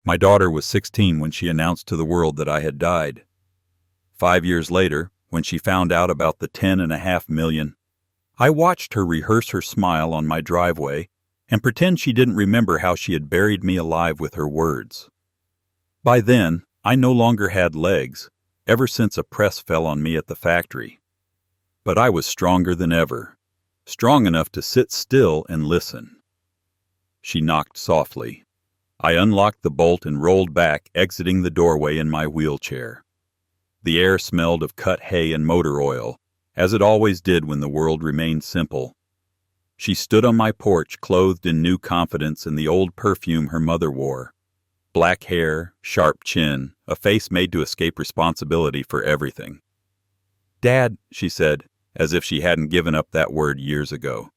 My daughter was 16 when she announced to the world that I had died. 5 years later, when she found out about the 10.5 million, I watched her rehearse her smile on my driveway and pretend she didn't remember how she had buried me alive with her words. By then, I no longer had legs, ever since a press fell on me at the factory. But I was stronger than ever, strong enough to sit still and listen. She knocked softly. I unlocked the bolt and rolled back, exiting the doorway in my wheelchair. The air smelled of cut hay and motor oil, as it always did when the world remained simple. She stood on my porch, clothed in new confidence and the old perfume her mother wore. Black hair, sharp chin, a face made to escape responsibility for everything. "Dad," she said, as if she hadn't given up that word years ago.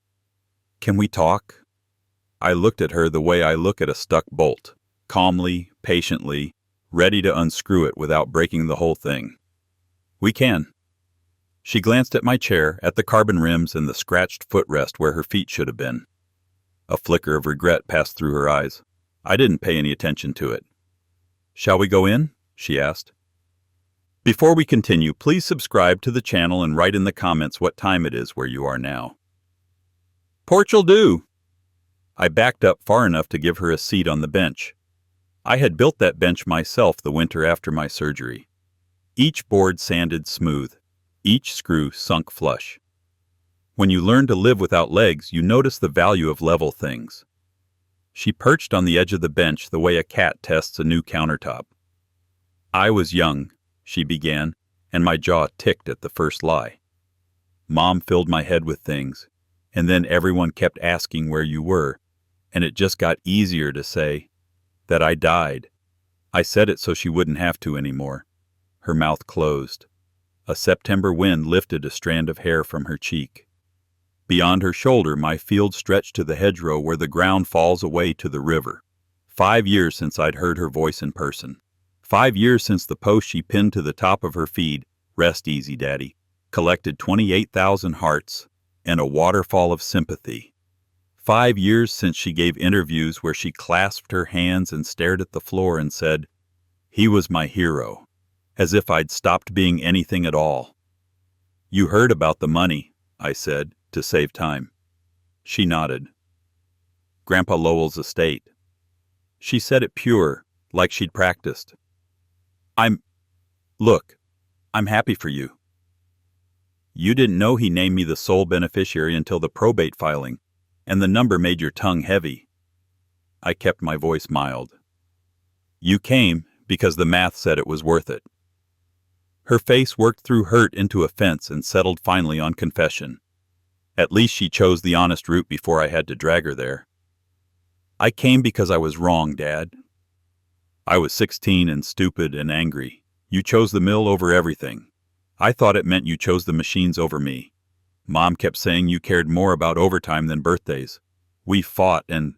"Can we talk?" I looked at her the way I look at a stuck bolt, calmly, patiently, ready to unscrew it without breaking the whole thing. "We can." She glanced at my chair, at the carbon rims and the scratched footrest where her feet should have been. A flicker of regret passed through her eyes. I didn't pay any attention to it. "Shall we go in?" she asked. Before we continue, please subscribe to the channel and write in the comments what time it is where you are now. "Porch'll do." I backed up far enough to give her a seat on the bench. I had built that bench myself the winter after my surgery. Each board sanded smooth, each screw sunk flush. When you learn to live without legs, you notice the value of level things. She perched on the edge of the bench the way a cat tests a new countertop. "I was young," she began, and my jaw ticked at the first lie. "Mom filled my head with things, and then everyone kept asking where you were, and it just got easier to say that I died. I said it so she wouldn't have to anymore." Her mouth closed. A September wind lifted a strand of hair from her cheek. Beyond her shoulder, my field stretched to the hedgerow where the ground falls away to the river. 5 years since I'd heard her voice in person. 5 years since the post she pinned to the top of her feed, "Rest easy, Daddy," collected 28,000 hearts and a waterfall of sympathy. 5 years since she gave interviews where she clasped her hands and stared at the floor and said, "He was my hero," as if I'd stopped being anything at all. "You heard about the money," I said, to save time. She nodded. "Grandpa Lowell's estate." She said it pure, like she'd practiced. Look, I'm happy for you." "You didn't know he named me the sole beneficiary until the probate filing, and the number made your tongue heavy." I kept my voice mild. "You came because the math said it was worth it." Her face worked through hurt into offense and settled finally on confession. At least she chose the honest route before I had to drag her there. "I came because I was wrong, Dad. I was 16 and stupid and angry. You chose the mill over everything. I thought it meant you chose the machines over me. Mom kept saying you cared more about overtime than birthdays. We fought and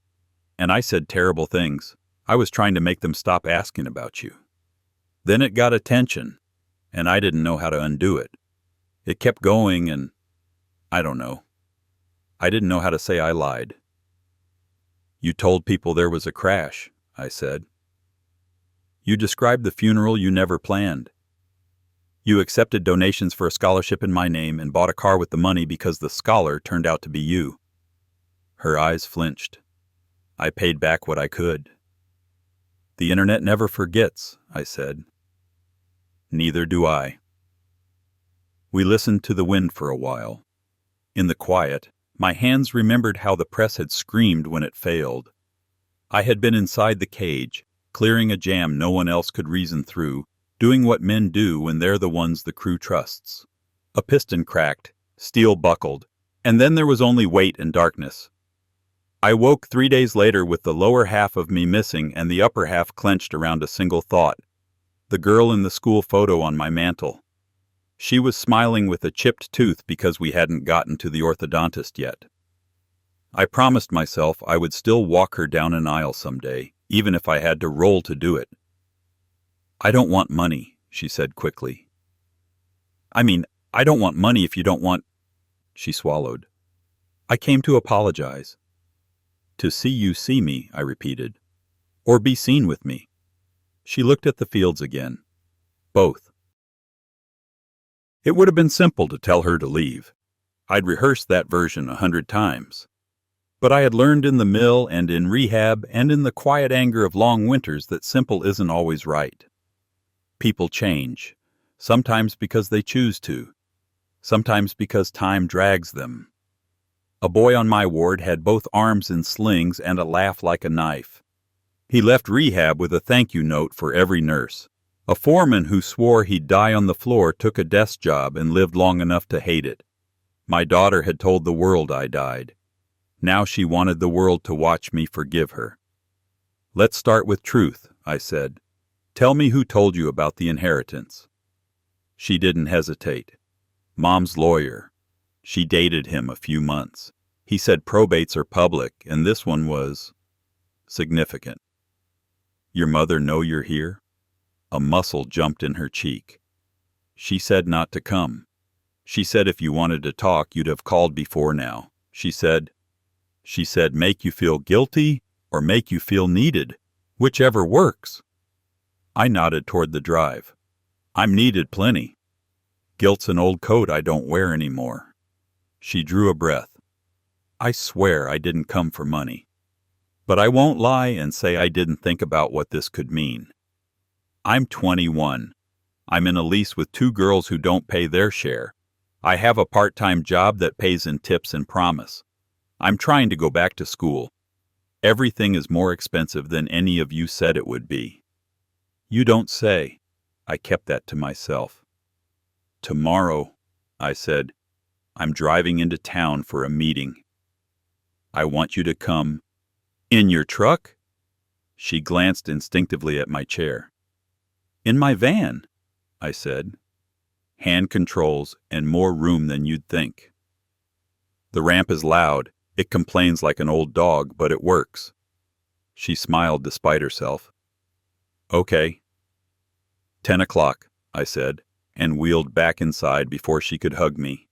I said terrible things. I was trying to make them stop asking about you. Then it got attention, and I didn't know how to undo it. It kept going and I don't know. I didn't know how to say I lied." "You told people there was a crash," I said. "You described the funeral you never planned. You accepted donations for a scholarship in my name and bought a car with the money because the scholar turned out to be you." Her eyes flinched. I paid back what I could. "The internet never forgets," I said. "Neither do I." We listened to the wind for a while. In the quiet, my hands remembered how the press had screamed when it failed. I had been inside the cage, clearing a jam no one else could reason through, doing what men do when they're the ones the crew trusts. A piston cracked, steel buckled, and then there was only weight and darkness. I woke 3 days later with the lower half of me missing and the upper half clenched around a single thought: the girl in the school photo on my mantel. She was smiling with a chipped tooth because we hadn't gotten to the orthodontist yet. I promised myself I would still walk her down an aisle someday, even if I had to roll to do it. "I don't want money," she said quickly. I don't want money if you don't want—" She swallowed. "I came to apologize." "To see you see me," I repeated. "Or be seen with me. She looked at the fields again. Both. It would have been simple to tell her to leave. I'd rehearsed that version 100 times. But I had learned in the mill and in rehab and in the quiet anger of long winters that simple isn't always right. People change, sometimes because they choose to, sometimes because time drags them. A boy on my ward had both arms in slings and a laugh like a knife. He left rehab with a thank you note for every nurse. A foreman who swore he'd die on the floor took a desk job and lived long enough to hate it. My daughter had told the world I died. Now she wanted the world to watch me forgive her. Let's start with truth, I said. Tell me who told you about the inheritance. She didn't hesitate. Mom's lawyer. She dated him a few months. He said probates are public, and this one was significant. Your mother know you're here? A muscle jumped in her cheek. She said not to come. She said if you wanted to talk, you'd have called before now. She said, make you feel guilty or make you feel needed, whichever works. I nodded toward the drive. I'm needed plenty. Guilt's an old coat I don't wear anymore. She drew a breath. I swear I didn't come for money. But I won't lie and say I didn't think about what this could mean. I'm 21. I'm in a lease with 2 girls who don't pay their share. I have a part-time job that pays in tips and promise. I'm trying to go back to school. Everything is more expensive than any of you said it would be. You don't say. I kept that to myself. Tomorrow, I said, I'm driving into town for a meeting. I want you to come. In your truck? She glanced instinctively at my chair. In my van, I said. Hand controls and more room than you'd think. The ramp is loud. It complains like an old dog, but it works. She smiled despite herself. Okay. 10 o'clock, I said, and wheeled back inside before she could hug me.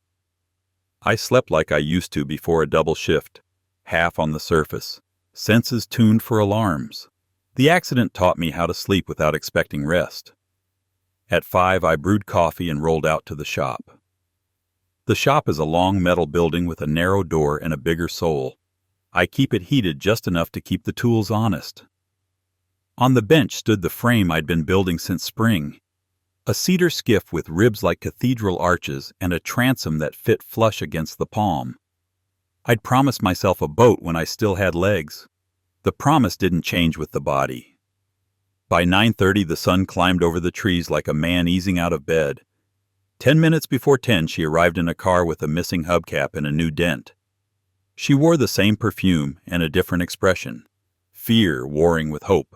I slept like I used to before a double shift, half on the surface, senses tuned for alarms. The accident taught me how to sleep without expecting rest. At 5, I brewed coffee and rolled out to the shop. The shop is a long metal building with a narrow door and a bigger sole. I keep it heated just enough to keep the tools honest. On the bench stood the frame I'd been building since spring. A cedar skiff with ribs like cathedral arches and a transom that fit flush against the palm. I'd promised myself a boat when I still had legs. The promise didn't change with the body. By 9:30 the sun climbed over the trees like a man easing out of bed. 10 minutes before 10 she arrived in a car with a missing hubcap and a new dent. She wore the same perfume and a different expression, fear warring with hope.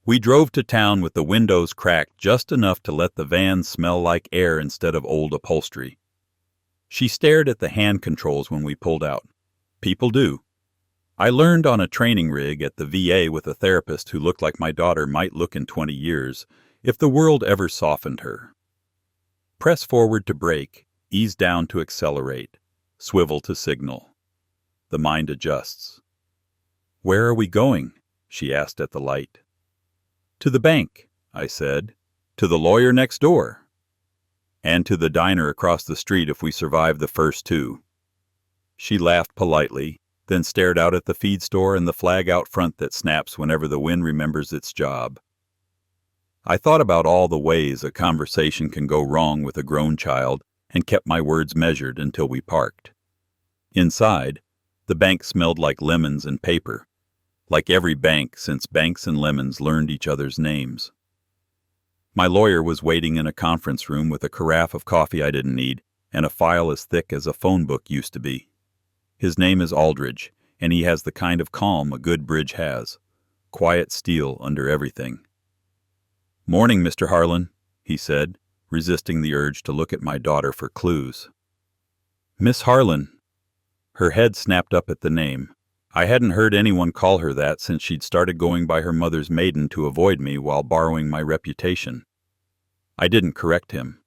We drove to town with the windows cracked just enough to let the van smell like air instead of old upholstery. She stared at the hand controls when we pulled out. People do. I learned on a training rig at the VA with a therapist who looked like my daughter might look in 20 years if the world ever softened her. Press forward to brake, ease down to accelerate, swivel to signal. The mind adjusts. Where are we going? She asked at the light. To the bank, I said. To the lawyer next door. And to the diner across the street if we survive the first 2. She laughed politely, then stared out at the feed store and the flag out front that snaps whenever the wind remembers its job. I thought about all the ways a conversation can go wrong with a grown child and kept my words measured until we parked. Inside, the bank smelled like lemons and paper, like every bank since Banks and Lemons learned each other's names. My lawyer was waiting in a conference room with a carafe of coffee I didn't need and a file as thick as a phone book used to be. His name is Aldridge, and he has the kind of calm a good bridge has. Quiet steel under everything. Morning, Mr. Harlan, he said, resisting the urge to look at my daughter for clues. Miss Harlan. Her head snapped up at the name. I hadn't heard anyone call her that since she'd started going by her mother's maiden to avoid me while borrowing my reputation. I didn't correct him.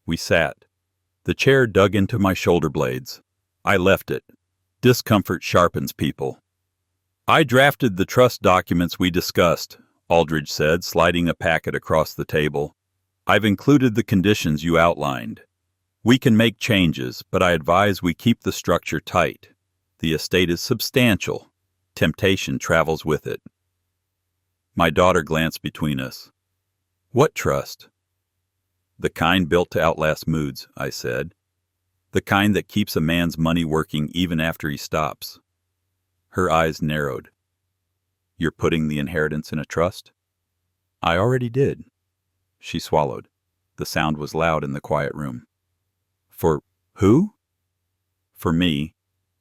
We sat. The chair dug into my shoulder blades. I left it. Discomfort sharpens people. I drafted the trust documents we discussed. Aldridge said, sliding a packet across the table. "I've included the conditions you outlined. We can make changes, but I advise we keep the structure tight. The estate is substantial. Temptation travels with it." My daughter glanced between us. "What trust?" "The kind built to outlast moods," I said. "The kind that keeps a man's money working even after he stops." Her eyes narrowed. "You're putting the inheritance in a trust?" "I already did." She swallowed. The sound was loud in the quiet room. "For who?" "For me,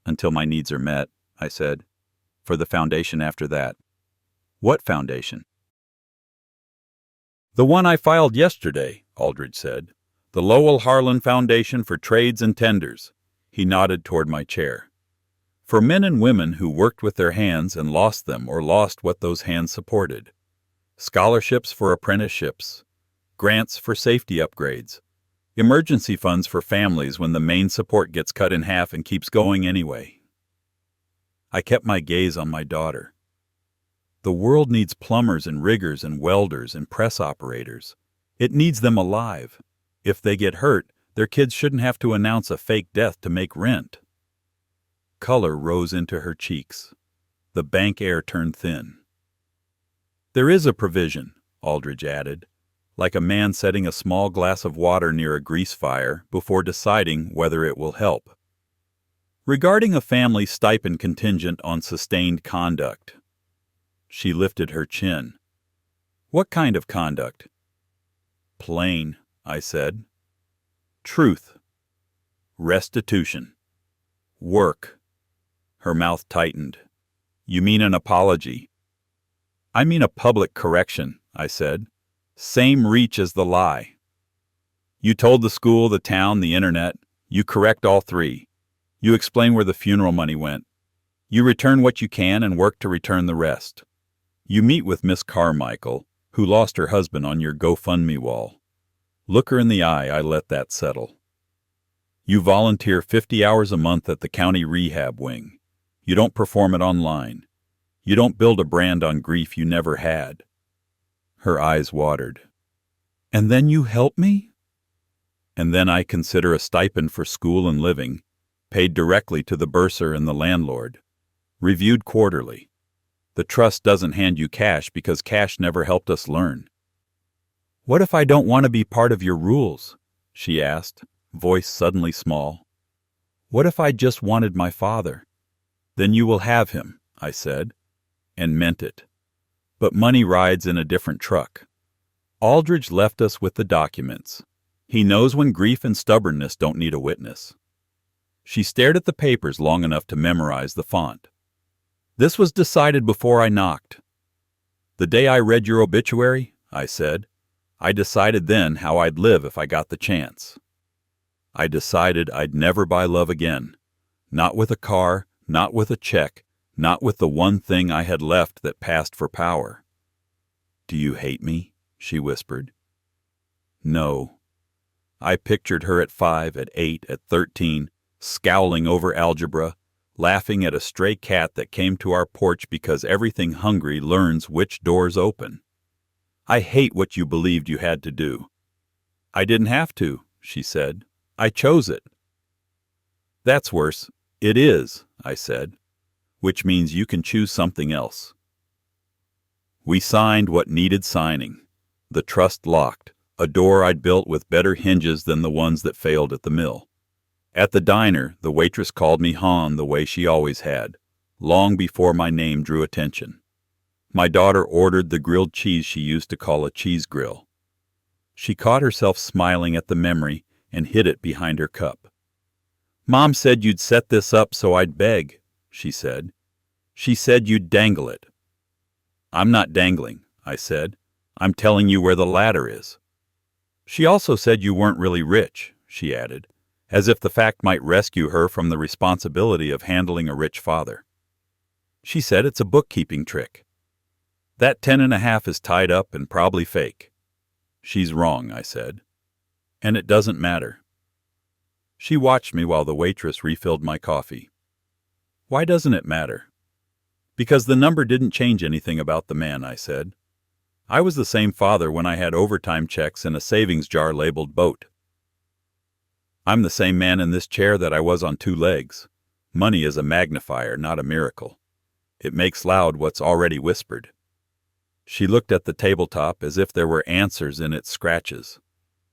until my needs are met," I said. "For the foundation after that." "What foundation?" "The one I filed yesterday," Aldridge said. "The Lowell Harlan Foundation for Trades and Tenders." He nodded toward my chair. "For men and women who worked with their hands and lost them or lost what those hands supported. Scholarships for apprenticeships. Grants for safety upgrades. Emergency funds for families when the main support gets cut in half and keeps going anyway." I kept my gaze on my daughter. "The world needs plumbers and riggers and welders and press operators. It needs them alive. If they get hurt, their kids shouldn't have to announce a fake death to make rent." Color rose into her cheeks. The bank air turned thin. "There is a provision," Aldridge added, like a man setting a small glass of water near a grease fire before deciding whether it will help. "Regarding a family stipend contingent on sustained conduct." She lifted her chin. "What kind of conduct?" "Plain," I said. "Truth. Restitution. Work." Her mouth tightened. "You mean an apology?" "I mean a public correction," I said. "Same reach as the lie. You told the school, the town, the internet. You correct all three. You explain where the funeral money went. You return what you can and work to return the rest. You meet with Miss Carmichael, who lost her husband on your GoFundMe wall. Look her in the eye, I let that settle. You volunteer 50 hours a month at the county rehab wing. You don't perform it online. You don't build a brand on grief you never had." Her eyes watered. "And then you help me?" "And then I consider a stipend for school and living, paid directly to the bursar and the landlord, reviewed quarterly. The trust doesn't hand you cash because cash never helped us learn." "What if I don't want to be part of your rules?" she asked, voice suddenly small. "What if I just wanted my father?" "Then you will have him," I said, and meant it. "But money rides in a different truck." Aldridge left us with the documents. He knows when grief and stubbornness don't need a witness. She stared at the papers long enough to memorize the font. "This was decided before I knocked. The day I read your obituary," I said, "I decided then how I'd live if I got the chance. I decided I'd never buy love again. Not with a car, not with a check, not with the one thing I had left that passed for power." "Do you hate me?" she whispered. "No." I pictured her at 5, at 8, at 13, scowling over algebra, laughing at a stray cat that came to our porch because everything hungry learns which doors open. "I hate what you believed you had to do." "I didn't have to," she said. "I chose it." "That's worse. It is," I said, "which means you can choose something else." We signed what needed signing. The trust locked, a door I'd built with better hinges than the ones that failed at the mill. At the diner, the waitress called me Han the way she always had, long before my name drew attention. My daughter ordered the grilled cheese she used to call a cheese grill. She caught herself smiling at the memory and hid it behind her cup. "Mom said you'd set this up so I'd beg," she said. "She said you'd dangle it." "I'm not dangling," I said. "I'm telling you where the ladder is." "She also said you weren't really rich," she added, as if the fact might rescue her from the responsibility of handling a rich father. "She said it's a bookkeeping trick. That 10.5 is tied up and probably fake." "She's wrong," I said. "And it doesn't matter." She watched me while the waitress refilled my coffee. "Why doesn't it matter?" "Because the number didn't change anything about the man," I said. I was the same father when I had overtime checks and a savings jar labeled boat. I'm the same man in this chair that I was on 2 legs. Money is a magnifier, not a miracle. It makes loud what's already whispered. She looked at the tabletop as if there were answers in its scratches.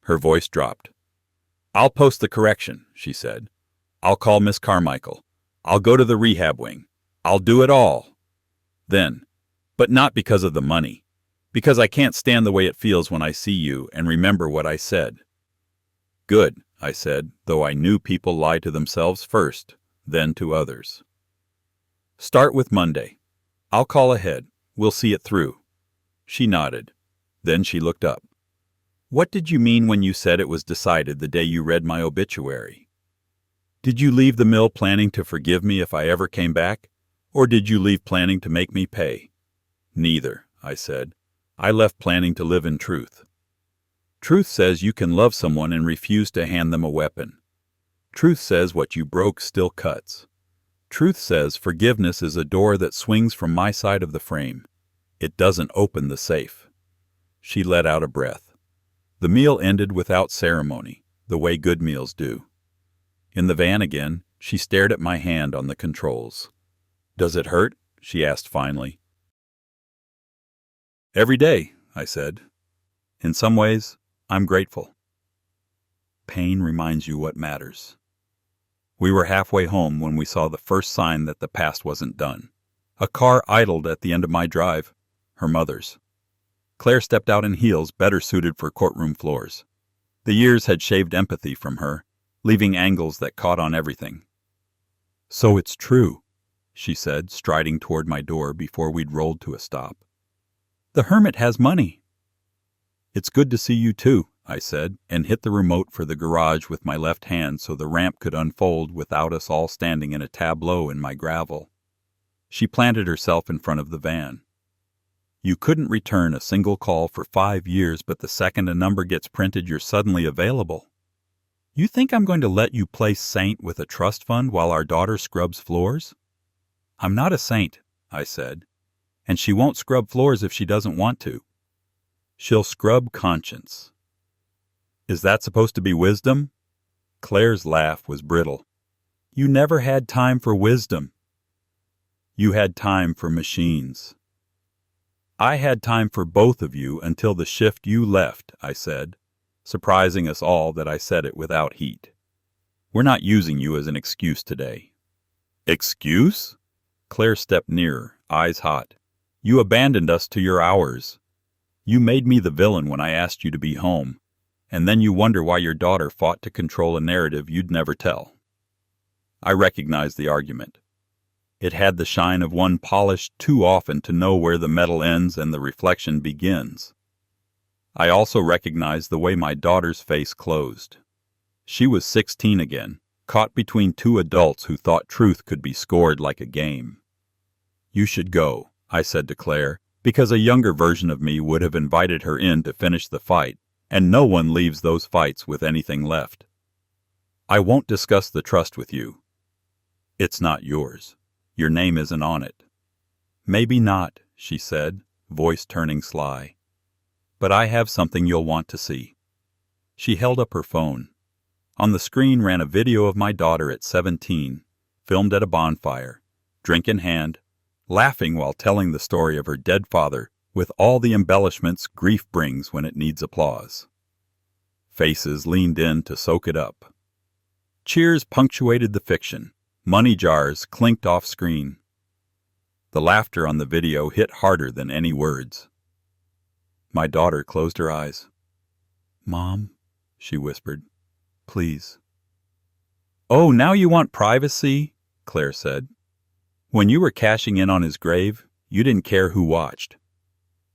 Her voice dropped. I'll post the correction, she said. I'll call Miss Carmichael. I'll go to the rehab wing. I'll do it all. Then, but not because of the money. Because I can't stand the way it feels when I see you and remember what I said. Good, I said, though I knew people lie to themselves first, then to others. Start with Monday. I'll call ahead. We'll see it through. She nodded. Then she looked up. What did you mean when you said it was decided the day you read my obituary? Did you leave the mill planning to forgive me if I ever came back? Or did you leave planning to make me pay? Neither, I said. I left planning to live in truth. Truth says you can love someone and refuse to hand them a weapon. Truth says what you broke still cuts. Truth says forgiveness is a door that swings from my side of the frame. It doesn't open the safe. She let out a breath. The meal ended without ceremony, the way good meals do. In the van again, she stared at my hand on the controls. Does it hurt? She asked finally. Every day, I said. In some ways, I'm grateful. Pain reminds you what matters. We were halfway home when we saw the first sign that the past wasn't done. A car idled at the end of my drive, her mother's. Claire stepped out in heels better suited for courtroom floors. The years had shaved empathy from her, leaving angles that caught on everything. So it's true, she said, striding toward my door before we'd rolled to a stop. The hermit has money. It's good to see you too, I said, and hit the remote for the garage with my left hand so the ramp could unfold without us all standing in a tableau in my gravel. She planted herself in front of the van. You couldn't return a single call for 5 years, but the second a number gets printed, you're suddenly available. You think I'm going to let you play saint with a trust fund while our daughter scrubs floors? I'm not a saint, I said, and she won't scrub floors if she doesn't want to. She'll scrub conscience. Is that supposed to be wisdom? Claire's laugh was brittle. You never had time for wisdom. You had time for machines. I had time for both of you until the shift you left, I said, surprising us all that I said it without heat. We're not using you as an excuse today. Excuse? Claire stepped nearer, eyes hot. You abandoned us to your hours. You made me the villain when I asked you to be home, and then you wonder why your daughter fought to control a narrative you'd never tell. I recognized the argument. It had the shine of one polished too often to know where the metal ends and the reflection begins. I also recognized the way my daughter's face closed. She was 16 again, caught between 2 adults who thought truth could be scored like a game. You should go, I said to Claire, because a younger version of me would have invited her in to finish the fight, and no one leaves those fights with anything left. I won't discuss the trust with you. It's not yours. Your name isn't on it. Maybe not, she said, voice turning sly. But I have something you'll want to see. She held up her phone. On the screen ran a video of my daughter at 17, filmed at a bonfire, drink in hand, laughing while telling the story of her dead father with all the embellishments grief brings when it needs applause. Faces leaned in to soak it up. Cheers punctuated the fiction. Money jars clinked off screen. The laughter on the video hit harder than any words. My daughter closed her eyes. Mom, she whispered, please. Oh, now you want privacy? Claire said. When you were cashing in on his grave, you didn't care who watched.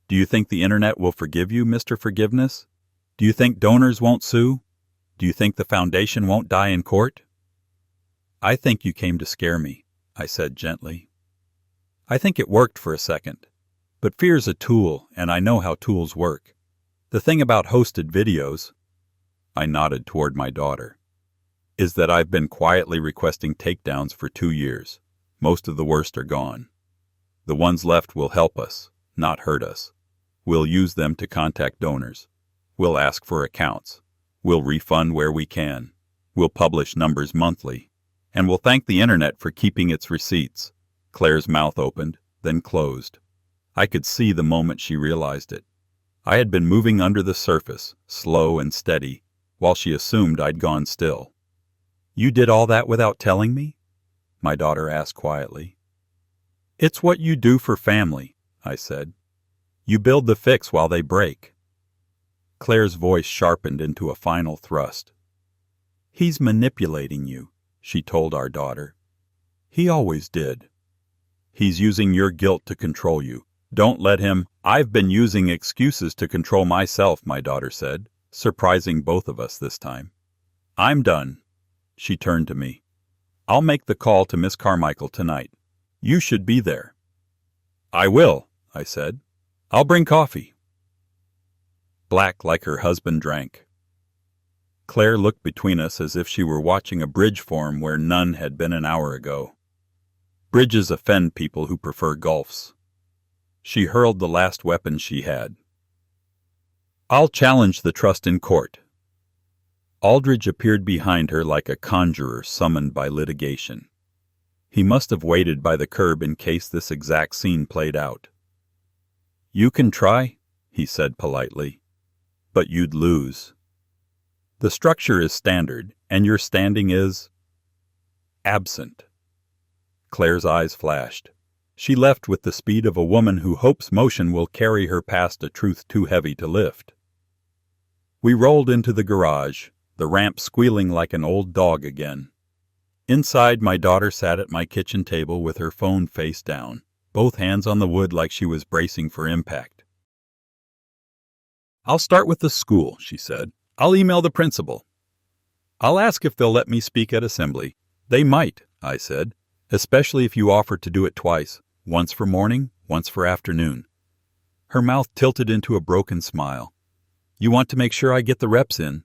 Do you think the internet will forgive you, Mr. Forgiveness? Do you think donors won't sue? Do you think the foundation won't die in court? I think you came to scare me, I said gently. I think it worked for a second. But fear's a tool, and I know how tools work. The thing about hosted videos, I nodded toward my daughter, is that I've been quietly requesting takedowns for 2 years. Most of the worst are gone. The ones left will help us, not hurt us. We'll use them to contact donors. We'll ask for accounts. We'll refund where we can. We'll publish numbers monthly. And we'll thank the internet for keeping its receipts." Claire's mouth opened, then closed. I could see the moment she realized it. I had been moving under the surface, slow and steady, while she assumed I'd gone still. "You did all that without telling me?" my daughter asked quietly. "It's what you do for family," I said. "You build the fix while they break." Claire's voice sharpened into a final thrust. "He's manipulating you," she told our daughter. "He always did. He's using your guilt to control you. Don't let him—" "I've been using excuses to control myself," my daughter said, surprising both of us this time. "I'm done." She turned to me. "I'll make the call to Miss Carmichael tonight. You should be there." "I will," I said. "I'll bring coffee." Black like her husband drank. Claire looked between us as if she were watching a bridge form where none had been an hour ago. Bridges offend people who prefer gulfs. She hurled the last weapon she had. "I'll challenge the trust in court." Aldridge appeared behind her like a conjurer summoned by litigation. He must have waited by the curb in case this exact scene played out. "You can try," he said politely, "but you'd lose. The structure is standard, and your standing is absent." Claire's eyes flashed. She left with the speed of a woman who hopes motion will carry her past a truth too heavy to lift. We rolled into the garage, the ramp squealing like an old dog again. Inside, my daughter sat at my kitchen table with her phone face down, both hands on the wood like she was bracing for impact. "I'll start with the school," she said. "I'll email the principal. I'll ask if they'll let me speak at assembly." "They might," I said, "especially if you offer to do it twice, once for morning, once for afternoon." Her mouth tilted into a broken smile. "You want to make sure I get the reps in?"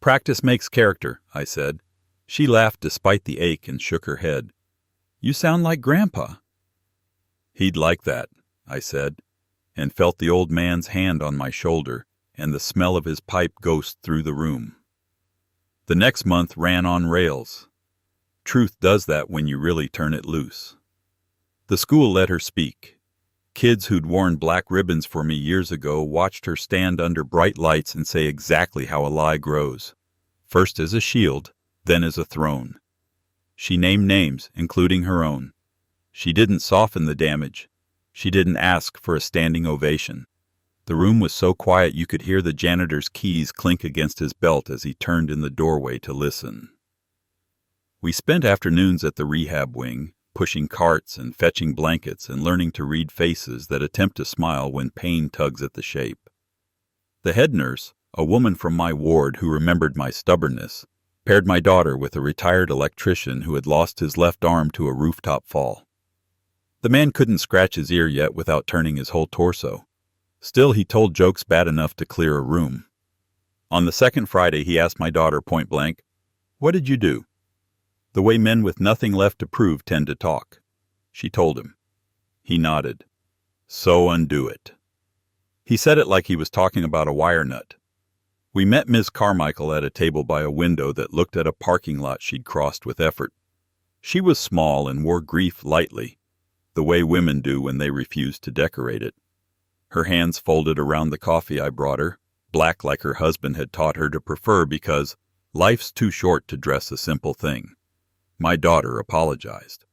"Practice makes character," I said. She laughed despite the ache and shook her head. "You sound like Grandpa." "He'd like that," I said, and felt the old man's hand on my shoulder and the smell of his pipe ghost through the room. The next month ran on rails. Truth does that when you really turn it loose. The school let her speak. Kids who'd worn black ribbons for me years ago watched her stand under bright lights and say exactly how a lie grows. First as a shield, then as a throne. She named names, including her own. She didn't soften the damage. She didn't ask for a standing ovation. The room was so quiet you could hear the janitor's keys clink against his belt as he turned in the doorway to listen. We spent afternoons at the rehab wing, pushing carts and fetching blankets and learning to read faces that attempt to smile when pain tugs at the shape. The head nurse, a woman from my ward who remembered my stubbornness, paired my daughter with a retired electrician who had lost his left arm to a rooftop fall. The man couldn't scratch his ear yet without turning his whole torso. Still, he told jokes bad enough to clear a room. On the second Friday, he asked my daughter point blank, "What did you do?" The way men with nothing left to prove tend to talk. She told him. He nodded. "So undo it." He said it like he was talking about a wire nut. We met Ms. Carmichael at a table by a window that looked at a parking lot she'd crossed with effort. She was small and wore grief lightly, the way women do when they refuse to decorate it. Her hands folded around the coffee I brought her, black like her husband had taught her to prefer because life's too short to dress a simple thing. My daughter apologized.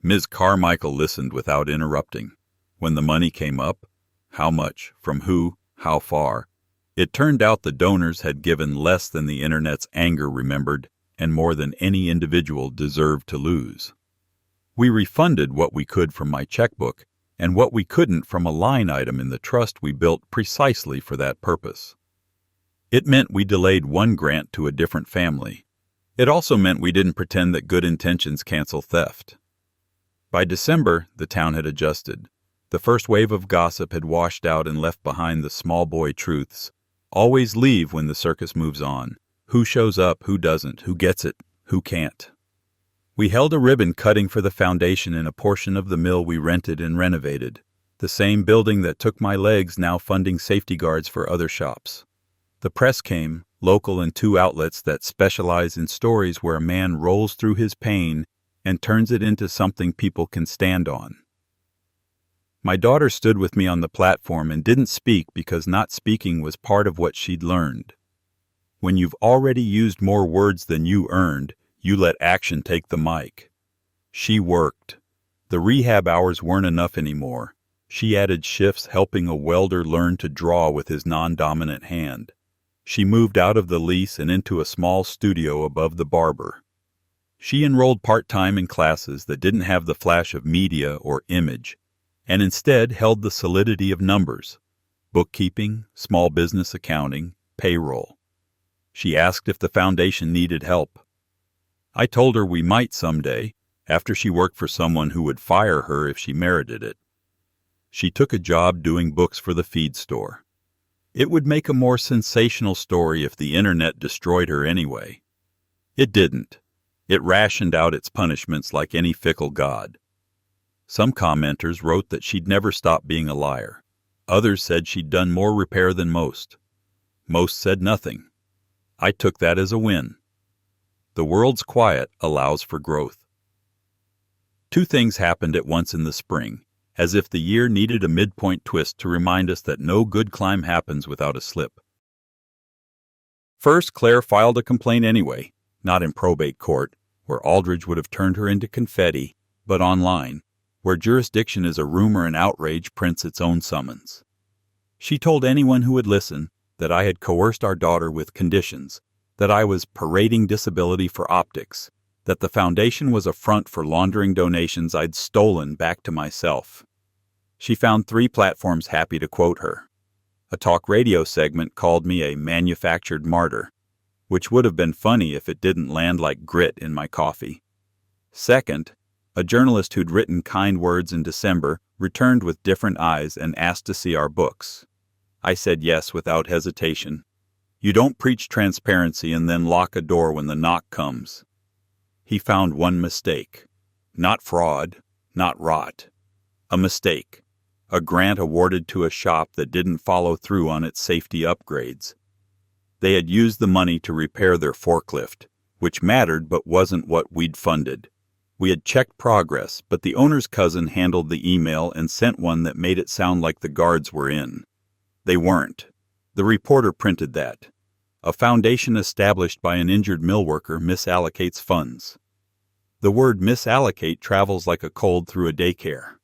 Ms. Carmichael listened without interrupting. When the money came up, how much, from who, how far, it turned out the donors had given less than the internet's anger remembered and more than any individual deserved to lose. We refunded what we could from my checkbook and what we couldn't from a line item in the trust we built precisely for that purpose. It meant we delayed one grant to a different family. It also meant we didn't pretend that good intentions cancel theft. By December, the town had adjusted. The first wave of gossip had washed out and left behind the small boy truths. Always leave when the circus moves on. Who shows up, who doesn't, who gets it, who can't. We held a ribbon cutting for the foundation in a portion of the mill we rented and renovated. The same building that took my legs now funding safety guards for other shops. The press came, local and 2 outlets that specialize in stories where a man rolls through his pain and turns it into something people can stand on. My daughter stood with me on the platform and didn't speak because not speaking was part of what she'd learned. When you've already used more words than you earned, you let action take the mic. She worked. The rehab hours weren't enough anymore. She added shifts helping a welder learn to draw with his non-dominant hand. She moved out of the lease and into a small studio above the barber. She enrolled part-time in classes that didn't have the flash of media or image, and instead held the solidity of numbers: bookkeeping, small business accounting, payroll. She asked if the foundation needed help. I told her we might someday, after she worked for someone who would fire her if she merited it. She took a job doing books for the feed store. It would make a more sensational story if the internet destroyed her anyway. It didn't. It rationed out its punishments like any fickle god. Some commenters wrote that she'd never stop being a liar. Others said she'd done more repair than most. Most said nothing. I took that as a win. The world's quiet allows for growth. 2 things happened at once in the spring, as if the year needed a midpoint twist to remind us that no good climb happens without a slip. First, Claire filed a complaint anyway, not in probate court, where Aldridge would have turned her into confetti, but online, where jurisdiction is a rumor and outrage prints its own summons. She told anyone who would listen that I had coerced our daughter with conditions, that I was parading disability for optics, that the foundation was a front for laundering donations I'd stolen back to myself. She found 3 platforms happy to quote her. A talk radio segment called me a manufactured martyr, which would have been funny if it didn't land like grit in my coffee. Second, a journalist who'd written kind words in December returned with different eyes and asked to see our books. I said yes without hesitation. You don't preach transparency and then lock a door when the knock comes. He found one mistake. Not fraud, not rot. A mistake. A grant awarded to a shop that didn't follow through on its safety upgrades. They had used the money to repair their forklift, which mattered but wasn't what we'd funded. We had checked progress, but the owner's cousin handled the email and sent one that made it sound like the guards were in. They weren't. The reporter printed that. A foundation established by an injured mill worker misallocates funds. The word misallocate travels like a cold through a daycare.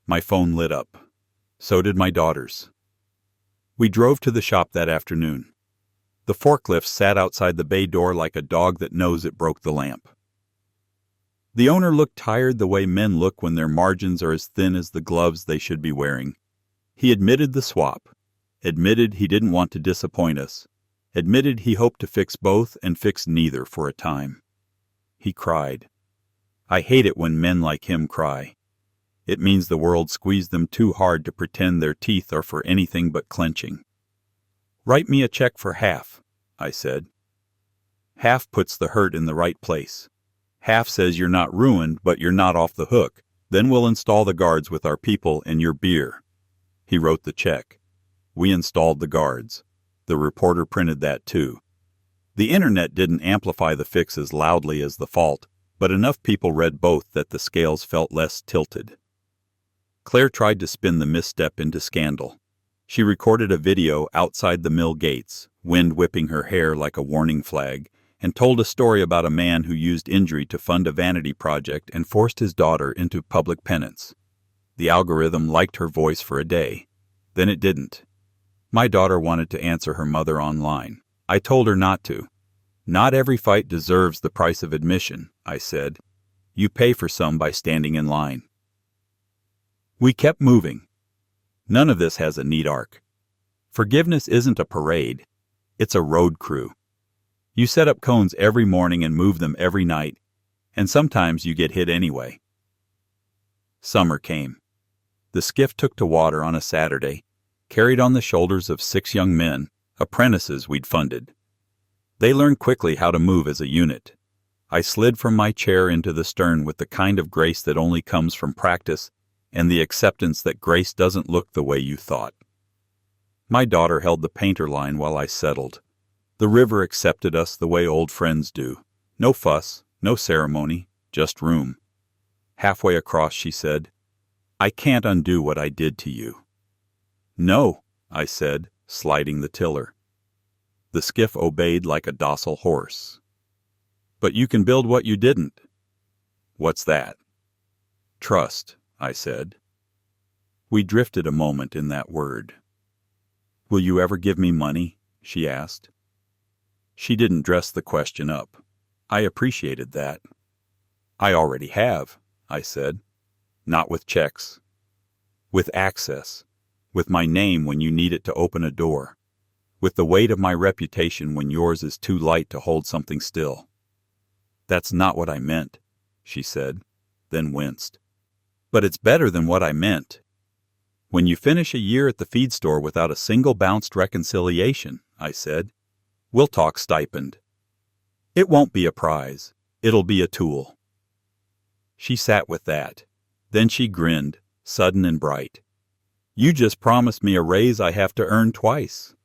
My phone lit up. So did my daughter's. We drove to the shop that afternoon. The forklift sat outside the bay door like a dog that knows it broke the lamp. The owner looked tired the way men look when their margins are as thin as the gloves they should be wearing. He admitted the swap, admitted he didn't want to disappoint us, admitted he hoped to fix both and fix neither for a time. He cried. I hate it when men like him cry. It means the world squeezed them too hard to pretend their teeth are for anything but clenching. Write me a check for half, I said. Half puts the hurt in the right place. Half says you're not ruined, but you're not off the hook. Then we'll install the guards with our people and your beer. He wrote the check. We installed the guards. The reporter printed that too. The internet didn't amplify the fix as loudly as the fault, but enough people read both that the scales felt less tilted. Claire tried to spin the misstep into scandal. She recorded a video outside the mill gates, wind whipping her hair like a warning flag, and told a story about a man who used injury to fund a vanity project and forced his daughter into public penance. The algorithm liked her voice for a day. Then it didn't. My daughter wanted to answer her mother online. I told her not to. Not every fight deserves the price of admission, I said. You pay for some by standing in line. We kept moving. None of this has a neat arc. Forgiveness isn't a parade. It's a road crew. You set up cones every morning and move them every night, and sometimes you get hit anyway. Summer came. The skiff took to water on a Saturday, carried on the shoulders of 6 young men, apprentices we'd funded. They learned quickly how to move as a unit. I slid from my chair into the stern with the kind of grace that only comes from practice, and the acceptance that grace doesn't look the way you thought. My daughter held the painter line while I settled. The river accepted us the way old friends do. No fuss, no ceremony, just room. Halfway across, she said, "I can't undo what I did to you." "No," I said, sliding the tiller. The skiff obeyed like a docile horse. "But you can build what you didn't." "What's that?" "Trust," I said. We drifted a moment in that word. "Will you ever give me money?" she asked. She didn't dress the question up. I appreciated that. "I already have," I said. "Not with checks. With access. With my name when you need it to open a door. With the weight of my reputation when yours is too light to hold something still." "That's not what I meant," she said, then winced. "But it's better than what I meant." "When you finish a year at the feed store without a single bounced reconciliation," I said, "we'll talk stipend. It won't be a prize. It'll be a tool." She sat with that. Then she grinned, sudden and bright. "You just promised me a raise I have to earn twice."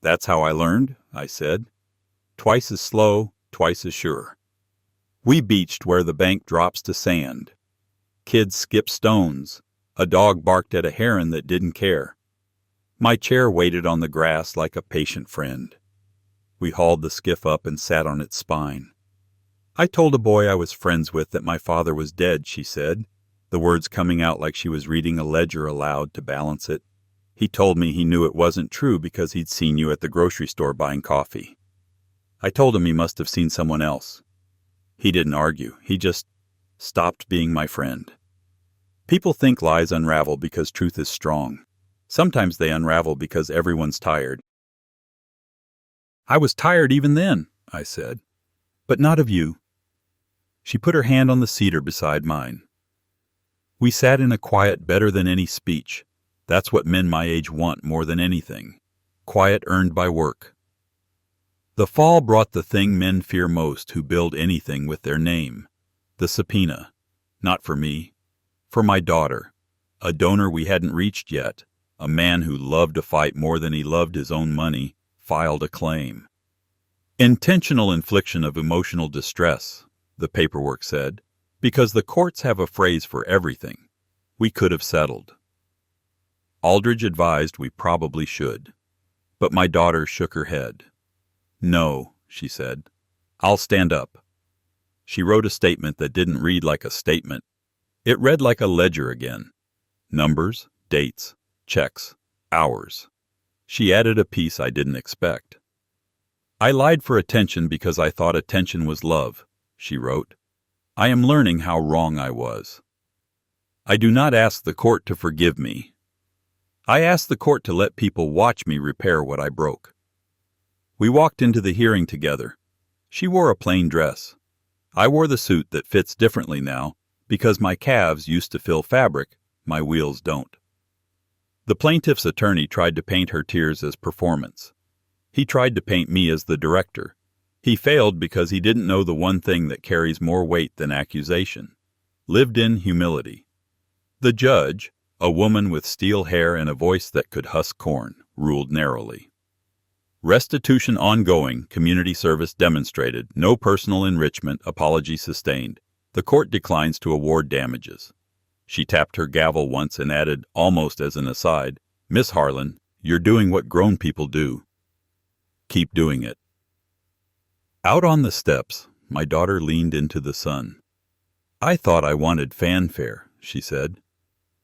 "That's how I learned," I said. "Twice as slow, twice as sure." We beached where the bank drops to sand. Kids skipped stones. A dog barked at a heron that didn't care. My chair waited on the grass like a patient friend. We hauled the skiff up and sat on its spine. "I told a boy I was friends with that my father was dead," she said, the words coming out like she was reading a ledger aloud to balance it. "He told me he knew it wasn't true because he'd seen you at the grocery store buying coffee. I told him he must have seen someone else. He didn't argue. He just stopped being my friend." People think lies unravel because truth is strong. Sometimes they unravel because everyone's tired. "I was tired even then," I said. "But not of you." She put her hand on the cedar beside mine. We sat in a quiet better than any speech. That's what men my age want more than anything. Quiet earned by work. The fall brought the thing men fear most who build anything with their name. The subpoena. Not for me. For my daughter. A donor we hadn't reached yet. A man who loved to fight more than he loved his own money. Filed a claim. "Intentional infliction of emotional distress," the paperwork said, because the courts have a phrase for everything. We could have settled. Aldridge advised we probably should. But my daughter shook her head. "No," she said. "I'll stand up." She wrote a statement that didn't read like a statement. It read like a ledger again. Numbers, dates, checks, hours. She added a piece I didn't expect. "I lied for attention because I thought attention was love," she wrote. "I am learning how wrong I was. I do not ask the court to forgive me. I ask the court to let people watch me repair what I broke." We walked into the hearing together. She wore a plain dress. I wore the suit that fits differently now because my calves used to fill fabric, my wheels don't. The plaintiff's attorney tried to paint her tears as performance. He tried to paint me as the director. He failed because he didn't know the one thing that carries more weight than accusation. Lived-in humility. The judge, a woman with steel hair and a voice that could husk corn, ruled narrowly. Restitution ongoing, community service demonstrated, no personal enrichment, apology sustained. The court declines to award damages. She tapped her gavel once and added, almost as an aside, "Miss Harlan, you're doing what grown people do. Keep doing it." Out on the steps, my daughter leaned into the sun. "I thought I wanted fanfare," she said.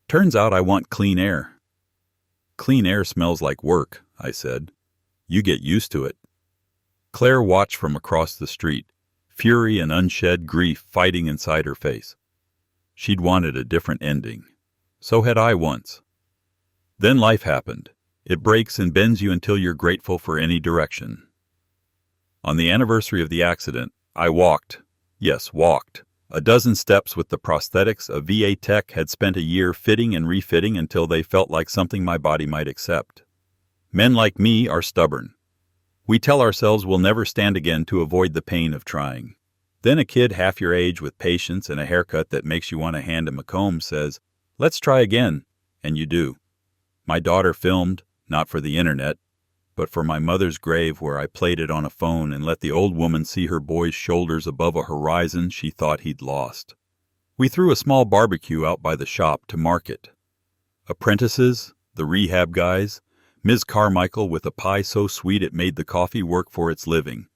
"Turns out I want clean air." "Clean air smells like work," I said. "You get used to it." Claire watched from across the street, fury and unshed grief fighting inside her face. She'd wanted a different ending. So had I once. Then life happened. It breaks and bends you until you're grateful for any direction. On the anniversary of the accident, I walked, a dozen steps with the prosthetics a VA tech had spent a year fitting and refitting until they felt like something my body might accept. Men like me are stubborn. We tell ourselves we'll never stand again to avoid the pain of trying. Then a kid half your age with patience and a haircut that makes you want to hand him a comb says, Let's try again. And you do. My daughter filmed, not for the internet, but for my mother's grave where I played it on a phone and let the old woman see her boy's shoulders above a horizon she thought he'd lost. We threw a small barbecue out by the shop to mark it. Apprentices, the rehab guys, Ms. Carmichael with a pie so sweet it made the coffee work for its living.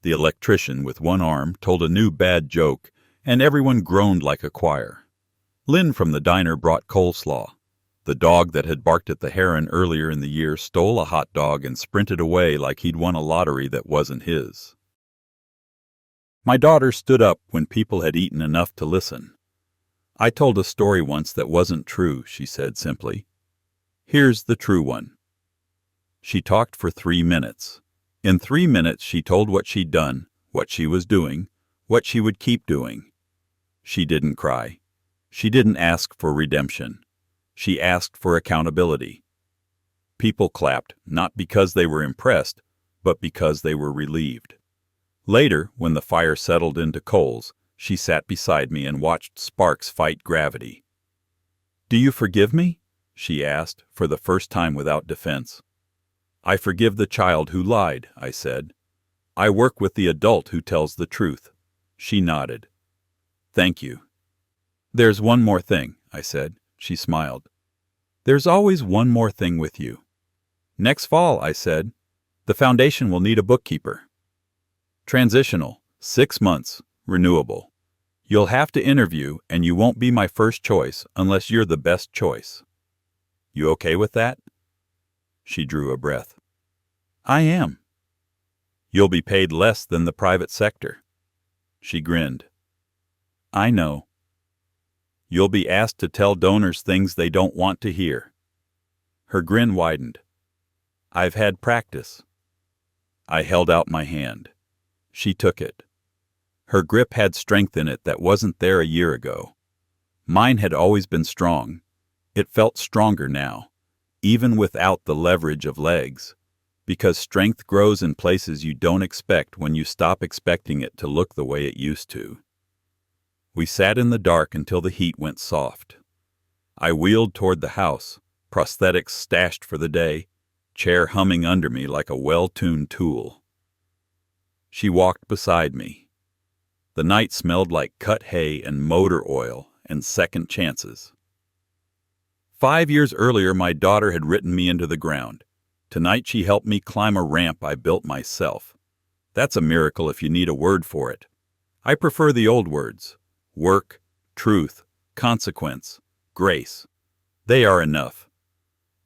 The electrician with one arm told a new bad joke, and everyone groaned like a choir. Lynn from the diner brought coleslaw. The dog that had barked at the heron earlier in the year stole a hot dog and sprinted away like he'd won a lottery that wasn't his. My daughter stood up when people had eaten enough to listen. I told a story once that wasn't true, she said simply. Here's the true one. She talked for 3 minutes. In 3 minutes she told what she'd done, what she was doing, what she would keep doing. She didn't cry. She didn't ask for redemption. She asked for accountability. People clapped, not because they were impressed, but because they were relieved. Later, when the fire settled into coals, she sat beside me and watched sparks fight gravity. "Do you forgive me?" she asked, for the first time without defense. "I forgive the child who lied," I said. "I work with the adult who tells the truth." She nodded. "Thank you." "There's one more thing," I said. She smiled. "There's always one more thing with you." "Next fall," I said, "the foundation will need a bookkeeper." "Transitional, 6 months, renewable. You'll have to interview, and you won't be my first choice unless you're the best choice. You okay with that?" She drew a breath. "I am." "You'll be paid less than the private sector." She grinned. "I know." "You'll be asked to tell donors things they don't want to hear." Her grin widened. "I've had practice." I held out my hand. She took it. Her grip had strength in it that wasn't there a year ago. Mine had always been strong. It felt stronger now, even without the leverage of legs, because strength grows in places you don't expect when you stop expecting it to look the way it used to. We sat in the dark until the heat went soft. I wheeled toward the house, prosthetics stashed for the day, chair humming under me like a well-tuned tool. She walked beside me. The night smelled like cut hay and motor oil and second chances. 5 years earlier, my daughter had written me into the ground. Tonight she helped me climb a ramp I built myself. That's a miracle if you need a word for it. I prefer the old words: work, truth, consequence, grace. They are enough.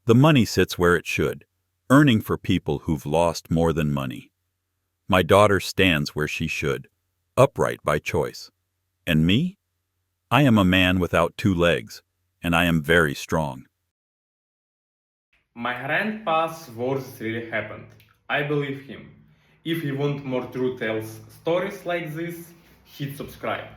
The money sits where it should, earning for people who've lost more than money. My daughter stands where she should, upright by choice. And me? I am a man without 2 legs, and I am very strong. My grandpa's words really happened. I believe him. If you want more true tales stories like this, hit subscribe.